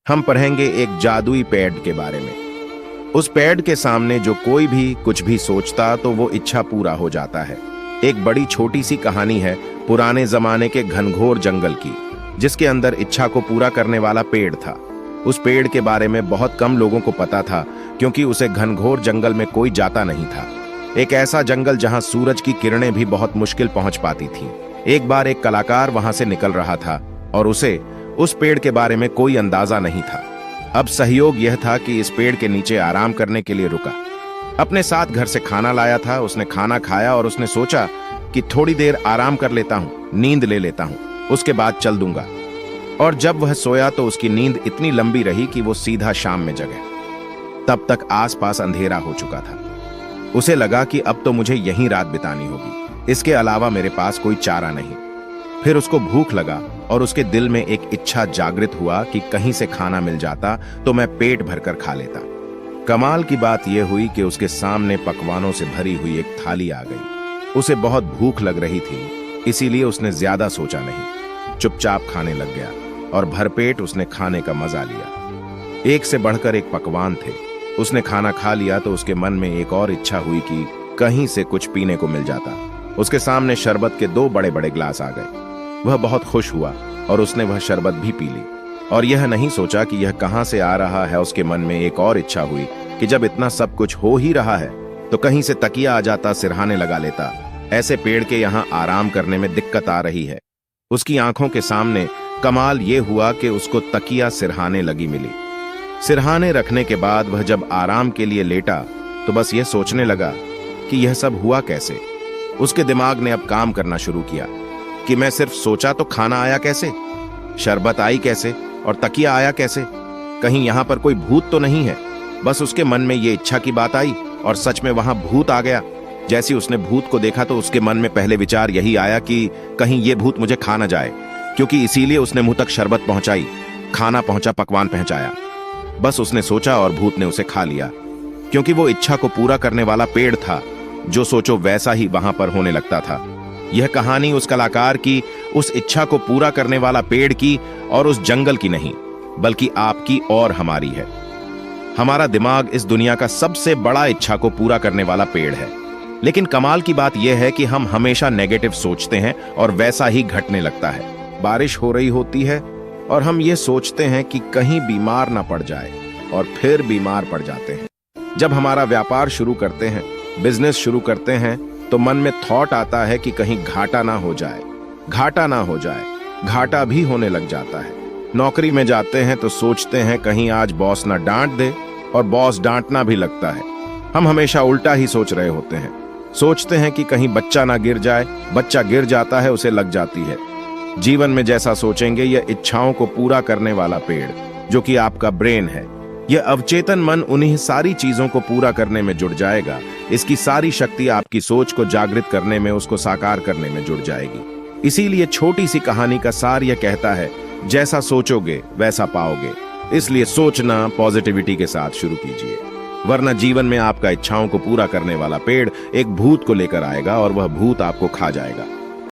हम पढ़ेंगे एक जादुई पेड़ के बारे में। उस पेड़ के सामने जो कोई भी कुछ भी सोचता तो वो इच्छा पूरा हो जाता है। एक बड़ी छोटी सी कहानी है पुराने जमाने के घनघोर जंगल की, जिसके अंदर इच्छा को पूरा करने वाला पेड़ था। उस पेड़ के बारे में बहुत कम लोगों को पता था, क्योंकि उसे घनघोर जंगल में कोई जाता नहीं था। एक ऐसा जंगल जहां सूरज की किरणें भी बहुत मुश्किल पहुंच पाती थीं। एक बार एक कलाकार वहां से निकल रहा था और उसे उस पेड़ के बारे में कोई अंदाजा नहीं था। अब सहयोग यह था कि इस पेड़ के नीचे आराम करने के लिए रुका। अपने साथ घर से खाना लाया था। उसने खाना खाया और उसने सोचा कि थोड़ी देर आराम कर लेता हूं, नींद ले लेता हूं, उसके बाद चल दूंगा। और जब वह सोया तो उसकी नींद इतनी लंबी रही कि वो सीधा शाम में जगे। तब तक आसपास अंधेरा हो चुका था। उसे लगा कि अब तो मुझे यहीं रात बितानी होगी, इसके अलावा मेरे पास कोई चारा नहीं। फिर उसको भूख लगा और उसके दिल में एक इच्छा जागृत हुआ कि कहीं से खाना मिल जाता तो मैं पेट भरकर खा लेता। कमाल की बात यह हुई कि उसके सामने पकवानों से भरी हुई एक थाली आ गई। उसे बहुत भूख लग रही थी, इसीलिए उसने ज्यादा सोचा नहीं, चुपचाप खाने लग गया और भरपेट उसने खाने का मजा लिया। एक से बढ़कर एक पकवान थे। उसने खाना खा लिया तो उसके मन में एक और इच्छा हुई कि कहीं से कुछ पीने को मिल जाता। उसके सामने शरबत के 2 बड़े बड़े ग्लास आ गए। वह बहुत खुश हुआ और उसने वह शरबत भी पी ली। और यह नहीं सोचा कि यह कहां से आ रहा है। उसके मन में एक और इच्छा हुई कि जब इतना सब कुछ हो ही रहा है तो कहीं से तकिया आ जाता, सिरहाने लगा लेता। ऐसे पेड़ के यहां आराम करने में दिक्कत आ रही है। उसकी आंखों के सामने कमाल यह हुआ कि उसको तकिया सिरहाने लगी मिली। सिरहाने रखने के बाद वह जब आराम के लिए लेटा तो बस यह सोचने लगा कि यह सब हुआ कैसे। उसके दिमाग ने अब काम करना शुरू किया कि मैं सिर्फ सोचा तो खाना आया कैसे, शरबत आई कैसे और तकिया आया कैसे। कहीं यहां पर कोई भूत तो नहीं है। बस उसके मन में यह इच्छा की बात आई और सच में वहां भूत आ गया। जैसे उसने भूत को देखा तो उसके मन में पहले विचार यही आया कि कहीं यह भूत मुझे खा ना जाए, क्योंकि इसीलिए उसने मुंह तक शरबत पहुंचाई, खाना पहुंचा, पकवान पहुंचाया। बस उसने सोचा और भूत ने उसे खा लिया, क्योंकि वो इच्छा को पूरा करने वाला पेड़ था। जो सोचो वैसा ही वहां पर होने लगता था। यह कहानी उस कलाकार की, उस इच्छा को पूरा करने वाला पेड़ की और उस जंगल की नहीं, बल्कि आपकी और हमारी है। हमारा दिमाग इस दुनिया का सबसे बड़ा इच्छा को पूरा करने वाला पेड़ है। लेकिन कमाल की बात यह है कि हम हमेशा नेगेटिव सोचते हैं और वैसा ही घटने लगता है। बारिश हो रही होती है और हम ये सोचते हैं कि कहीं बीमार ना पड़ जाए, और फिर बीमार पड़ जाते हैं। जब हमारा व्यापार शुरू करते हैं, बिजनेस शुरू करते हैं, तो मन में थॉट आता है कि कहीं घाटा ना हो जाए, घाटा ना हो जाए। घाटा भी होने लग जाता है। नौकरी में जाते हैं तो सोचते हैं कहीं आज बॉस ना डांट दे, और बॉस डांटना भी लगता है। हम हमेशा उल्टा ही सोच रहे होते हैं। सोचते हैं कि कहीं बच्चा ना गिर जाए, बच्चा गिर जाता है, उसे लग जाती है। जीवन में जैसा सोचेंगे, यह इच्छाओं को पूरा करने वाला पेड़, जो कि आपका ब्रेन है, यह अवचेतन मन उन्हीं सारी चीजों को पूरा करने में जुड़ जाएगा। इसकी सारी शक्ति आपकी सोच को जागृत करने में, उसको साकार करने में जुड़ जाएगी। इसीलिए छोटी सी कहानी का सार यह कहता है, जैसा सोचोगे वैसा पाओगे। इसलिए सोचना पॉजिटिविटी के साथ शुरू कीजिए, वरना जीवन में आपका इच्छाओं को पूरा करने वाला पेड़ एक भूत को लेकर आएगा और वह भूत आपको खा जाएगा।